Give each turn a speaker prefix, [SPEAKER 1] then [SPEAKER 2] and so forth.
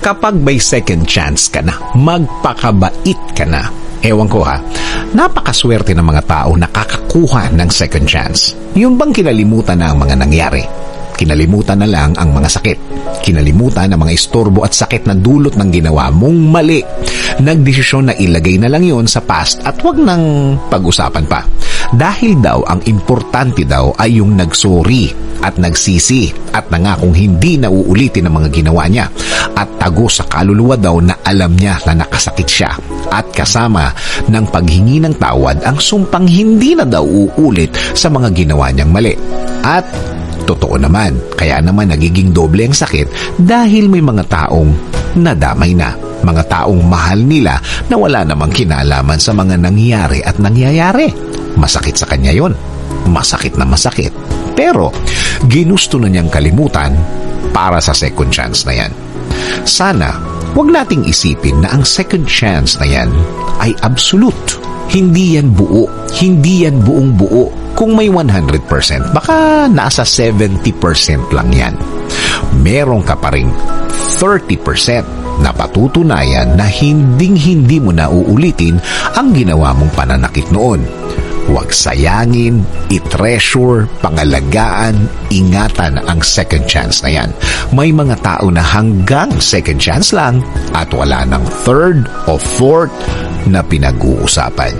[SPEAKER 1] kapag may second chance ka na, magpakabait ka na. Ewan ko ha, napakaswerte ng mga tao nakakakuha ng second chance. Yun bang kinalimutan na ang mga nangyari? Kinalimutan na lang ang mga sakit. Kinalimutan ang mga istorbo at sakit na dulot ng ginawa mong mali. Nagdesisyon na ilagay na lang yon sa past at wag nang pag-usapan pa. Dahil daw ang importante daw ay yung nagsorry at nagsisi at nangakong hindi na uulitin ang mga ginawa niya. At tago sa kaluluwa daw na alam niya na nakasakit siya. At kasama ng paghingi ng tawad ang sumpang hindi na daw uulit sa mga ginawa niyang mali. At totoo naman, kaya naman nagiging doble ang sakit dahil may mga taong nadamay na. Mga taong mahal nila na wala namang kinalaman sa mga nangyari at nangyayari. Masakit sa kanya yon. Masakit na masakit. Pero ginusto na niyang kalimutan para sa second chance na yan. Sana wag nating isipin na ang second chance na yan ay absolute. Hindi yan buo. Hindi yan buong buo. Kung may 100%, baka nasa 70% lang yan. Meron ka pa ring 30% na patutunayan na hinding-hindi mo na uulitin ang ginawa mong pananakit noon. Huwag sayangin, i-treasure, pangalagaan, ingatan ang second chance na yan. May mga tao na hanggang second chance lang at wala ng third o fourth na pinag-uusapan.